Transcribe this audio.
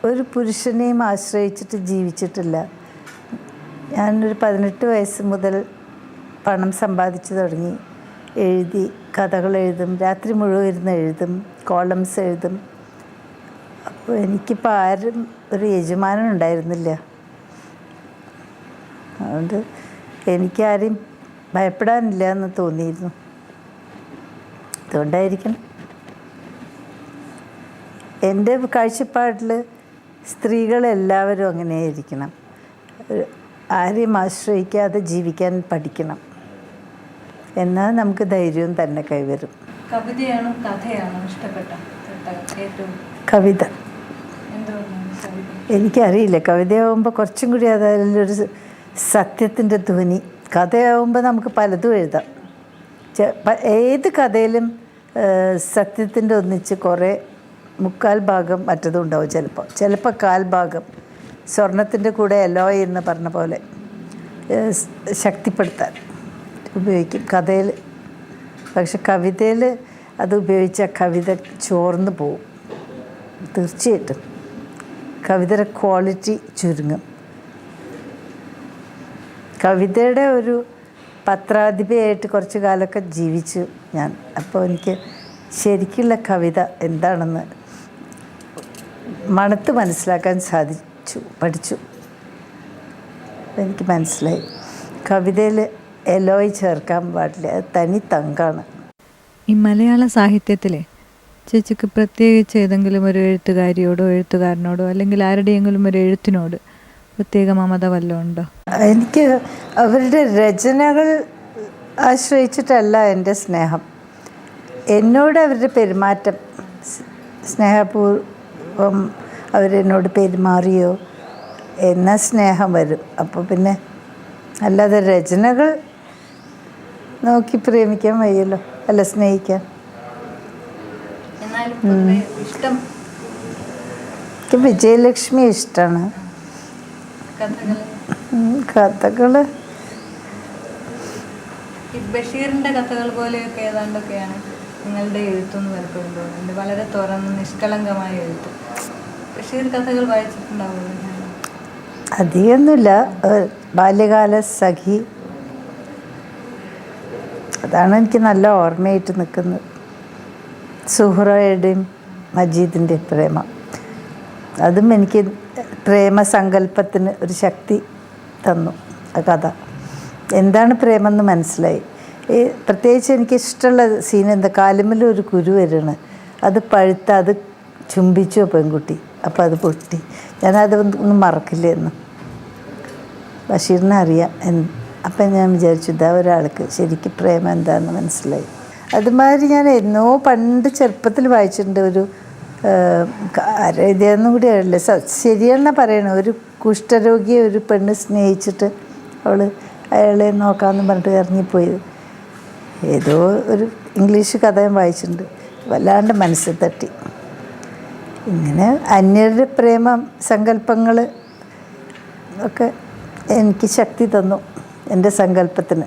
ഒരു പുരുഷനെയും ആശ്രയിച്ചിട്ട് ജീവിച്ചിട്ടില്ല. ഞാനൊരു 18 വയസ്സ് മുതൽ പണം സമ്പാദിച്ചു തുടങ്ങി. എഴുതി, കഥകൾ എഴുതും, രാത്രി മുഴുവൻ ഇരുന്ന് എഴുതും, കോളംസ് എഴുതും. അപ്പോൾ എനിക്കിപ്പോൾ ആരും ഒരു യജമാനൻ ഉണ്ടായിരുന്നില്ല. അതുകൊണ്ട് എനിക്കാരെയും ഭയപ്പെടാനില്ല എന്ന് തോന്നിയിരുന്നു. അതുകൊണ്ടായിരിക്കണം എൻ്റെ കാഴ്ചപ്പാടിൽ സ്ത്രീകളെല്ലാവരും അങ്ങനെയായിരിക്കണം. ആരെയും ആശ്രയിക്കാതെ ജീവിക്കാൻ പഠിക്കണം. എന്നാൽ നമുക്ക് ധൈര്യവും തന്നെ കൈവരും. കവിതയാണോ കഥയാണോ ഇഷ്ടപ്പെട്ട ഏറ്റവും? കവിത. എനിക്കറിയില്ല, കവിതയാവുമ്പോൾ കുറച്ചും കൂടി അതിലൊരു സത്യത്തിൻ്റെ ധ്വനി. കഥയാവുമ്പോൾ നമുക്ക് പലതും എഴുതാം. ഏത് കഥയിലും സത്യത്തിൻ്റെ ഒന്നിച്ച് കുറേ മുക്കാൽ ഭാഗം മറ്റതും ഉണ്ടാവും. ചിലപ്പോൾ കാൽ ഭാഗം സ്വർണത്തിൻ്റെ കൂടെ എലോയ് എന്ന് പറഞ്ഞ പോലെ ശക്തിപ്പെടുത്താൻ ഉപയോഗിക്കും കഥയിൽ. പക്ഷെ കവിതയിൽ അത് ഉപയോഗിച്ചാൽ കവിത ചോർന്നു പോവും. തീർച്ചയായിട്ടും കവിതയുടെ ക്വാളിറ്റി ചുരുങ്ങും. കവിതയുടെ ഒരു പത്രാധിപയായിട്ട് കുറച്ച് കാലമൊക്കെ ജീവിച്ചു ഞാൻ. അപ്പോൾ എനിക്ക് ശരിക്കുള്ള കവിത എന്താണെന്ന് മണത്ത് മനസ്സിലാക്കാൻ പഠിച്ചു. എനിക്ക് മനസ്സിലായി, കവിതയിൽ എലോയ് ചേർക്കാൻ പാടില്ല, അത് തനി തങ്കാണ്. ഈ മലയാള സാഹിത്യത്തിലെ ചേച്ചിക്ക് പ്രത്യേകിച്ച് ഏതെങ്കിലും ഒരു എഴുത്തുകാരിയോടോ എഴുത്തുകാരനോടോ അല്ലെങ്കിൽ ആരുടെയെങ്കിലും ഒരു എഴുത്തിനോട് പ്രത്യേക മമത വല്ലതും ഉണ്ടോ? എനിക്ക് അവരുടെ രചനകൾ ആശ്രയിച്ചിട്ടല്ല എൻ്റെ സ്നേഹം. എന്നോട് അവരുടെ പെരുമാറ്റം, സ്നേഹപൂർവം അവരെന്നോട് പെരുമാറിയോ എന്ന സ്നേഹം വരും. അപ്പോൾ പിന്നെ അല്ലാതെ രചനകൾ നോക്കി പ്രേമിക്കാൻ വയ്യല്ലോ, അല്ല സ്നേഹിക്കാൻ. എനിക്ക് വിജയലക്ഷ്മി ഇഷ്ടമാണ്. കഥകൾ ബഷീറിൻ്റെ കഥകൾ പോലെയൊക്കെ ഏതാണ്ടൊക്കെയാണ് നിങ്ങളുടെ എഴുത്തെന്ന് പലപ്പോഴും തോന്നുന്നുണ്ട്. വളരെ തുറന്ന് നിഷ്കളങ്കമായ എഴുത്ത്. ബഷീർ കഥകൾ വായിച്ചിട്ടുണ്ടാവുമല്ലോ? അധികമൊന്നുമില്ല. ബാല്യകാല സഖി, അതാണ് എനിക്ക് നല്ല ഓർമ്മയായിട്ട് നിൽക്കുന്നത്. സുഹ്റയുടെയും മജീദിൻ്റെ പ്രേമം, അതും എനിക്ക് പ്രേമസങ്കല്പത്തിന് ഒരു ശക്തി തന്നു. ആ കഥ എന്താണ് പ്രേമെന്ന് മനസ്സിലായി. പ്രത്യേകിച്ച് എനിക്കിഷ്ടമുള്ള സീൻ എന്താ, കാലുമ്മലൊരു കുരു വരണം, അത് പഴുത്ത അത് ചുംബിച്ചു പെൺകുട്ടി, അപ്പോൾ അത് പൊട്ടി. ഞാനതൊന്നും മറക്കില്ല എന്ന്. ബഷീറിനെ അറിയാം. അപ്പം ഞാൻ വിചാരിച്ചു ഇതാ ഒരാൾക്ക് ശരിക്കും പ്രേമം എന്താണെന്ന് മനസ്സിലായി. അതുമാതിരി ഞാൻ എന്നോ പണ്ട് ചെറുപ്പത്തിൽ വായിച്ചിട്ടുണ്ട്. ഒരു ഇതൊന്നും കൂടി അറിയില്ല, ശരിയെന്നാ പറയണ. ഒരു കുഷ്ഠരോഗിയെ ഒരു പെണ്ണ് സ്നേഹിച്ചിട്ട് അവൾ അയാളെ നോക്കാമെന്ന് പറഞ്ഞിട്ട് ഇറങ്ങിപ്പോയത്. ഏതോ ഒരു ഇംഗ്ലീഷ് കഥ ഞാൻ വായിച്ചിട്ടുണ്ട്. വല്ലാണ്ട് മനസ്സിൽ തട്ടി. ഇങ്ങനെ അന്യരുടെ പ്രേമ സങ്കല്പങ്ങൾ ഒക്കെ എനിക്ക് ശക്തി തന്നു എൻ്റെ സങ്കല്പത്തിന്.